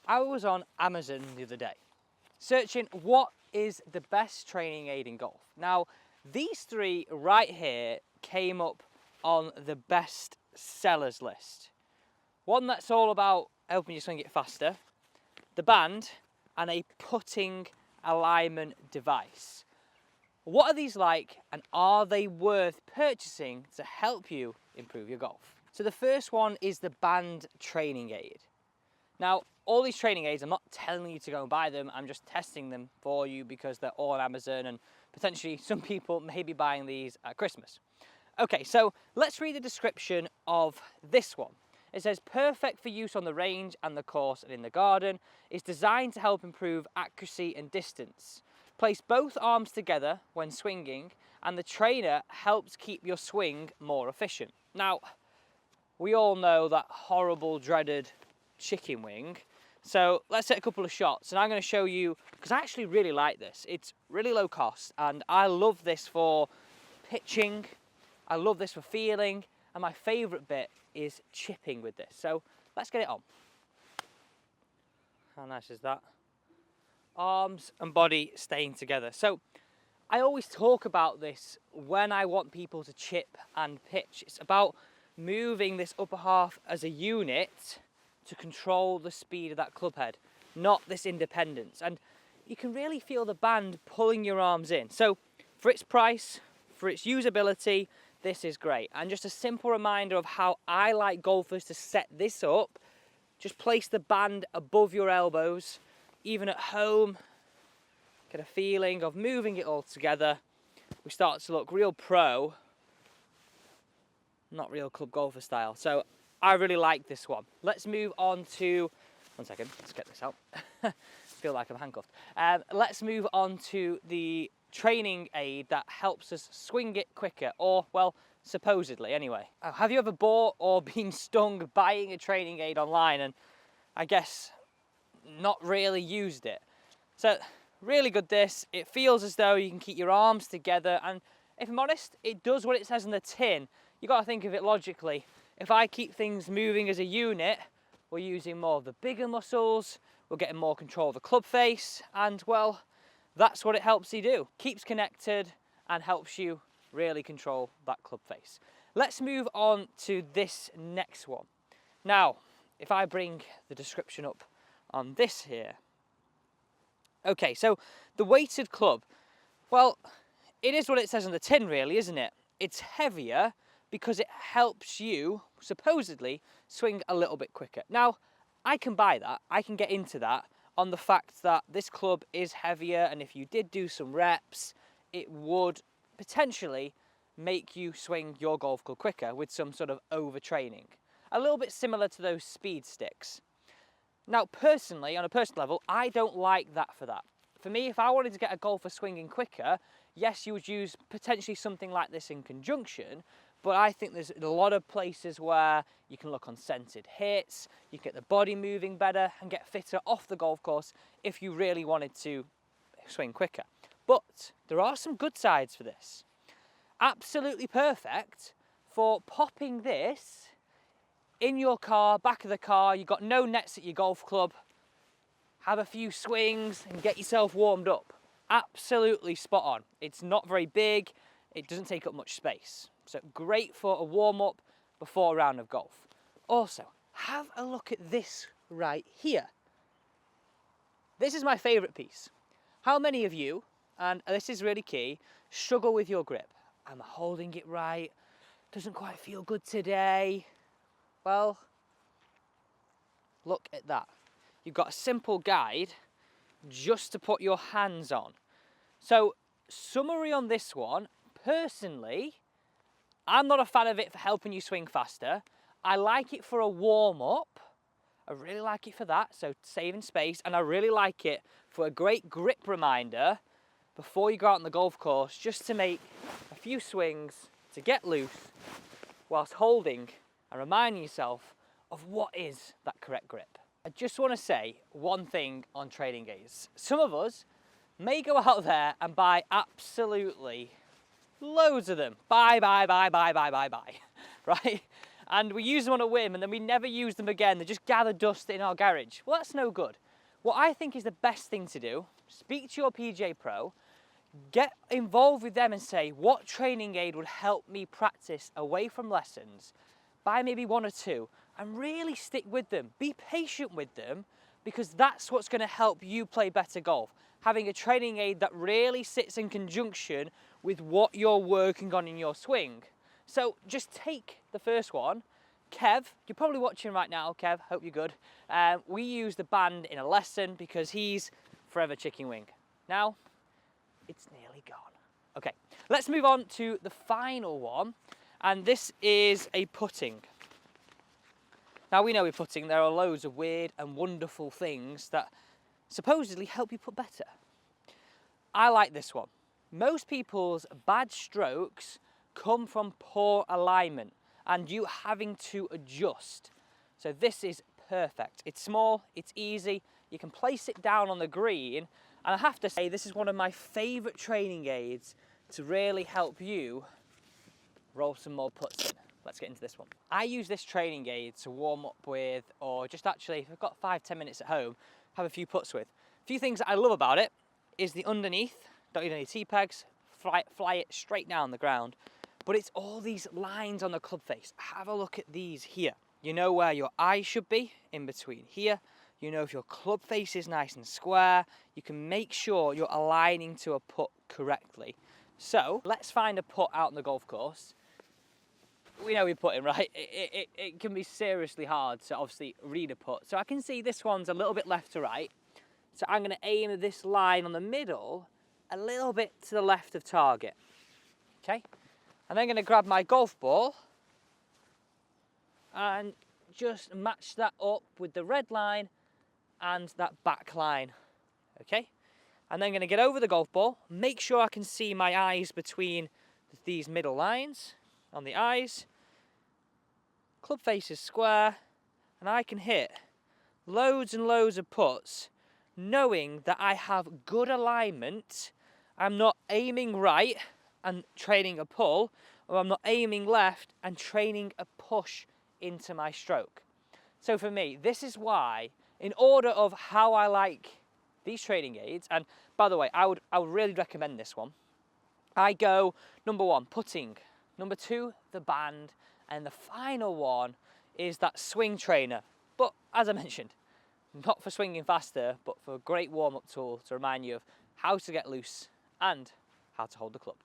I was on Amazon the other day, searching what is the best training aid in golf. Now, these three right here came up on the best sellers list. One that's all about helping you swing it faster, the band, and a putting alignment device. What are these like, and are they worth purchasing to help you improve your golf? So the first one is the band training aid. Now, all these training aids, I'm not telling you to go and buy them, I'm just testing them for you because they're all on Amazon and potentially some people may be buying these at Christmas. Okay, so let's read the description of this one. It says, perfect for use on the range and the course and in the garden. It's designed to help improve accuracy and distance. Place both arms together when swinging and the trainer helps keep your swing more efficient. Now, we all know that horrible, dreaded chicken wing. So let's take a couple of shots and I'm going to show you, because I actually really like this. It's really low cost and I love this for pitching. I love this for feeling, and my favourite bit is chipping with this. So let's get it on. How nice is that? Arms and body staying together. So I always talk about this when I want people to chip and pitch. It's about moving this upper half as a unit to control the speed of that club head, not this independence. And you can really feel the band pulling your arms in. So for its price, for its usability, this is great. And just a simple reminder of how I like golfers to set this up. Just place the band above your elbows, even at home. Get a feeling of moving it all together. We start to look real pro, not real club golfer style. So I really like this one. Let's move on to, one second, let's get this out. Feel like I'm handcuffed. Let's move on to the training aid that helps us swing it quicker, or well, supposedly anyway. Have you ever bought or been stung buying a training aid online and I guess not really used it? So really good this. It feels as though you can keep your arms together, and if I'm honest, it does what it says on the tin. You got to think of it logically. If I keep things moving as a unit, we're using more of the bigger muscles, we're getting more control of the club face, and well, that's what it helps you do. Keeps connected and helps you really control that club face. Let's move on to this next one. Now, if I bring the description up on this here. Okay, so the weighted club, well, it is what it says on the tin really, isn't it? It's heavier because it helps you, supposedly, swing a little bit quicker. Now, I can buy that, I can get into that, on the fact that this club is heavier, and if you did do some reps, it would potentially make you swing your golf club quicker with some sort of overtraining. A little bit similar to those speed sticks. Now, personally, on a personal level, I don't like that for that. For me, if I wanted to get a golfer swinging quicker, yes, you would use potentially something like this in conjunction, but I think there's a lot of places where you can look on centered hits, you get the body moving better and get fitter off the golf course if you really wanted to swing quicker. But there are some good sides for this. Absolutely perfect for popping this in your car, back of the car, you've got no nets at your golf club, have a few swings and get yourself warmed up. Absolutely spot on. It's not very big, it doesn't take up much space. So great for a warm-up before a round of golf. Also, have a look at this right here. This is my favourite piece. How many of you, and this is really key, struggle with your grip? I'm holding it right, doesn't quite feel good today. Well, look at that. You've got a simple guide just to put your hands on. So, summary on this one, personally, I'm not a fan of it for helping you swing faster. I like it for a warm-up. I really like it for that, so saving space. And I really like it for a great grip reminder before you go out on the golf course, just to make a few swings to get loose whilst holding and reminding yourself of what is that correct grip. I just want to say one thing on training aids. Some of us may go out there and buy absolutely loads of them. Buy, right? and we use them on a whim and then we never use them again. They just gather dust in our garage. Well, that's no good. What I think is the best thing to do, speak to your PGA pro, get involved with them and say, what training aid would help me practice away from lessons? Buy maybe one or two and really stick with them. Be patient with them, because that's what's going to help you play better golf. Having a training aid that really sits in conjunction with what you're working on in your swing. So just take the first one. Kev, you're probably watching right now, Kev, hope you're good. We use the band in a lesson because he's forever chicken wing. Now, it's nearly gone. Okay, let's move on to the final one, and this is a putting. Now, we know with putting there are loads of weird and wonderful things that supposedly help you putt better. I like this one. Most people's bad strokes come from poor alignment and you having to adjust. So this is perfect. It's small, it's easy, you can place it down on the green, and I have to say this is one of my favourite training aids to really help you roll some more putts in. Let's get into this one. I use this training aid to warm up with, or just actually, if I've got 5-10 minutes at home, have a few putts with. A few things that I love about it is the underneath, don't need any T-pegs, fly it straight down the ground. But it's all these lines on the club face. Have a look at these here. You know where your eyes should be, in between here. You know if your club face is nice and square. You can make sure you're aligning to a putt correctly. So let's find a putt out on the golf course. We know we're putting, right? It can be seriously hard to obviously read a putt. So I can see this one's a little bit left to right. So I'm gonna aim this line on the middle a little bit to the left of target, okay? I'm then gonna grab my golf ball and just match that up with the red line and that back line, okay? I'm then gonna get over the golf ball, make sure I can see my eyes between these middle lines on the eyes. Club face is square, and I can hit loads and loads of putts knowing that I have good alignment. I'm not aiming right and training a pull, or I'm not aiming left and training a push into my stroke. So for me, this is why, in order of how I like these training aids, and by the way, I would really recommend this one. I go number 1, putting, number 2, the band, and the final one is that swing trainer. But as I mentioned, not for swinging faster, but for a great warm-up tool to remind you of how to get loose and how to hold the club.